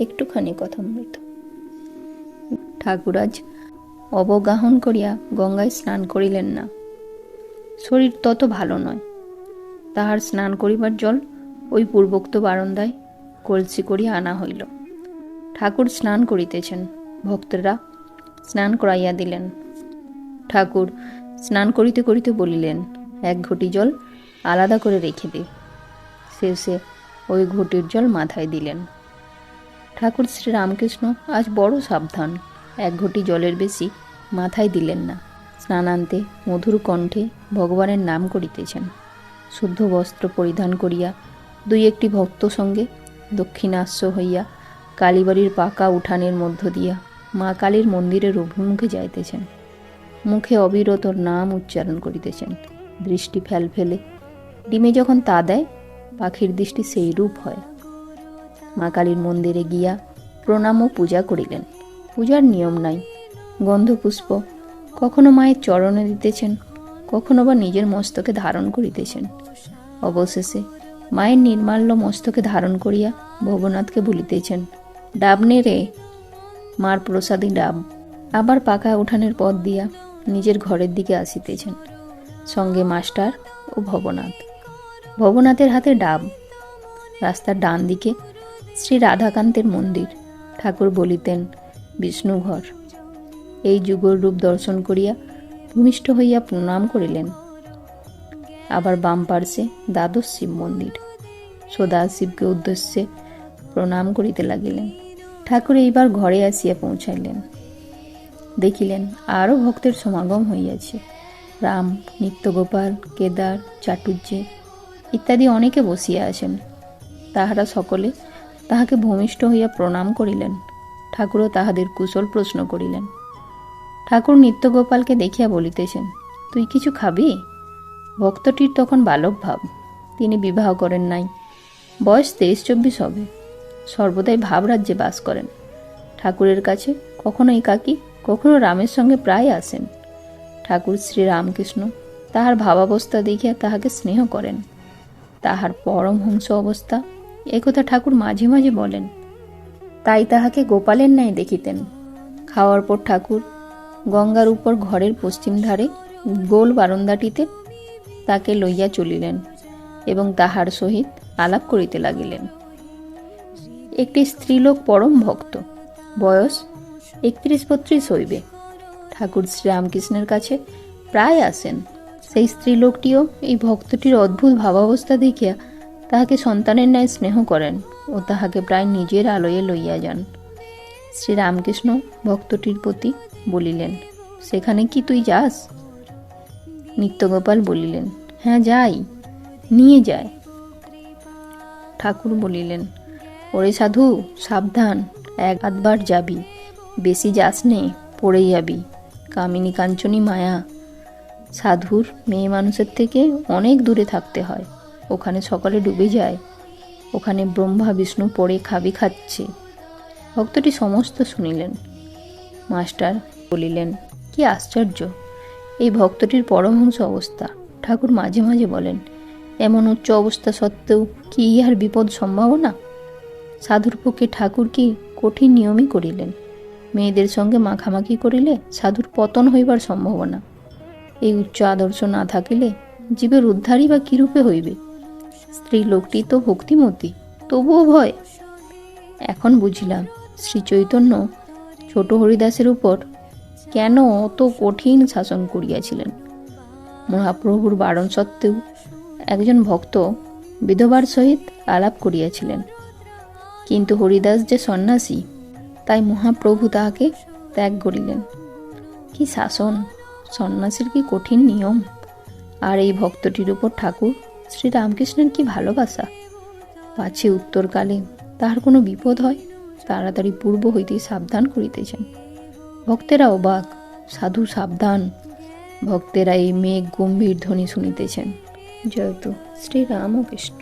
একটুখানি কথামৃত। ঠাকুর আজ অবগাহন করিয়া গঙ্গায় স্নান করিলেন না। শরীর তত ভালো নয়। তাহার স্নান করিবার জল ওই পূর্বোক্ত বারান্দায় কলসি করিয়া আনা হইল। ঠাকুর স্নান করিতেছেন, ভক্তরা স্নান করাইয়া দিলেন। ঠাকুর স্নান করিতে করিতে বলিলেন, এক ঘটি জল আলাদা করে রেখে দে। শেষে ওই ঘটির জল মাথায় দিলেন। ঠাকুর শ্রীরামকৃষ্ণ আজ বড় সাবধান, এক ঘটি জলের বেশি মাথায় দিলেন না। স্নানান্তে মধুর কণ্ঠে ভগবানের নাম করিতেছেন। শুদ্ধ বস্ত্র পরিধান করিয়া দুই একটি ভক্ত সঙ্গে দক্ষিণাস্য হইয়া কালীবাড়ির পাকা উঠানের মধ্য দিয়া মা কালীর মন্দিরের অভিমুখে যাইতেছেন। মুখে অবিরত নাম উচ্চারণ করিতেছেন। দৃষ্টি ফেল ফেলে ডিমে যখন তা দেয়, পাখির দৃষ্টি সেই রূপ হয়। মা কালীর মন্দিরে গিয়া প্রণাম ও পূজা করিলেন। পূজার নিয়ম নাই। গন্ধপুষ্প কখনো মায়ের চরণে দিতেছেন, কখনো বা নিজের মস্তকে ধারণ করিতেছেন। অবশেষে মায়ের নির্মাল্য মস্তকে ধারণ করিয়া ভবনাথকে বলিতেছেন, ডাব নে রে, মার প্রসাদী ডাব। আবার পাকা উঠানের পথ দিয়া নিজের ঘরের দিকে আসিতেছেন, সঙ্গে মাস্টার ও ভবনাথ। ভবনাথের হাতে ডাব। রাস্তার ডান দিকে শ্রী রাধাকান্তের মন্দির। ঠাকুর বলিতেন, বিষ্ণুঘর। এই যুগল রূপ দর্শন করিয়া ভূমিষ্ঠ হইয়া প্রণাম করিলেন। আবার বাম পার্শ্বে দ্বাদশ শিব মন্দির। সদাশিবকে উদ্দেশ্যে প্রণাম করিতে লাগিলেন। ঠাকুর এইবার ঘরে আসিয়া পৌঁছাইলেন। দেখিলেন আরও ভক্তের সমাগম হইয়াছে। রাম, নিত্যগোপাল, কেদার, চাটুর্যে ইত্যাদি অনেকে বসিয়া আছেন। তাহারা সকলে তাহাকে ভূমিষ্ঠ হইয়া প্রণাম করিলেন। ঠাকুরও তাহাদের কুশল প্রশ্ন করিলেন। ঠাকুর নিত্যগোপালকে দেখিয়া বলিতেছেন, তুই কিছু খাবি? ভক্তটির তখন বালক ভাব। তিনি বিবাহ করেন নাই, বয়স 23-24 হবে। সর্বদাই ভাবরাজ্যে বাস করেন। ঠাকুরের কাছে কখনো একাকী, কখনো রামের সঙ্গে প্রায় আসেন। ঠাকুর শ্রীরামকৃষ্ণ তাহার ভাবাবস্থা দেখিয়া তাহাকে স্নেহ করেন। তাহার পরমহংস অবস্থা একথা ঠাকুর মাঝে মাঝে বলেন। তাই তাহাকে গোপালের ন্যায় দেখিতেন। খাওয়ার পর ঠাকুর গঙ্গার উপর ঘরের পশ্চিম ধারে গোল বারান্দাটিতে তাকে লইয়া চলিলেন এবং তাহার সহিত আলাপ করিতে লাগিলেন। একটি স্ত্রীলোক পরম ভক্ত, বয়স 31-32 হইবে। ঠাকুর শ্রীরামকৃষ্ণের কাছে প্রায় আসেন। সেই স্ত্রীলোকটিও এই ভক্তটির অদ্ভুত ভাবাবস্থা দেখিয়া তাহাকে সন্তানের ন্যায় স্নেহ করেন ও তাহাকে প্রায় নিজের আলয়ে লইয়া যান। শ্রীরামকৃষ্ণ ভক্তটির প্রতি বলিলেন, সেখানে কি তুই যাস? নিত্যগোপাল বলিলেন, হ্যাঁ যাই, নিয়ে যায়। ঠাকুর বলিলেন, ওরে সাধু, সাবধান, এক আধবার যাবি, বেশি যাস নে, পড়ে যাবি। কামিনী কাঞ্চনী মায়া। সাধুর মেয়ে মানুষের থেকে অনেক দূরে থাকতে হয়। ওখানে সকলে ডুবে যায়। ওখানে ব্রহ্মা বিষ্ণু পড়ে খাবি খাচ্ছে। ভক্তটি সমস্ত শুনিলেন। মাস্টার বলিলেন, কি আশ্চর্য, এই ভক্তটির পরমহংস অবস্থা। ঠাকুর মাঝে মাঝে বলেন, এমন উচ্চ অবস্থা সত্ত্বেও কি ইহার বিপদ সম্ভাবনা? সাধুর পক্ষে ঠাকুর কি কঠিন নিয়মই করিলেন। মেয়েদের সঙ্গে মাখামাখি করিলে সাধুর পতন হইবার সম্ভাবনা। এই উচ্চ আদর্শ না থাকিলে জীবের উদ্ধারই বা কিরূপে হইবে? স্ত্রী লোকটি তো ভক্তিমতী, তবুও ভয়। এখন বুঝিলাম শ্রী চৈতন্য ছোট হরিদাসের উপর কেন অত কঠিন শাসন করিয়াছিলেন। মহাপ্রভুর বারণ সত্ত্বেও একজন ভক্ত বিধবার সহিত আলাপ করিয়াছিলেন, কিন্তু হরিদাস যে সন্ন্যাসী, তাই মহাপ্রভু তাহাকে ত্যাগ করিলেন। কি শাসন! সন্ন্যাসীর কি কঠিন নিয়ম! আর এই ভক্তটির উপর ঠাকুর শ্রীরামকৃষ্ণের কি ভালোবাসা! পাছে উত্তরকালে তাহার কোনো বিপদ হয়, তাড়াতাড়ি পূর্ব হইতেই সাবধান করিতেছেন। ভক্তেরা অবাক, সাধু সাবধান। ভক্তেরা এই মেঘ গম্ভীর ধ্বনি শুনিতেছেন। জয়তু শ্রীরামকৃষ্ণ।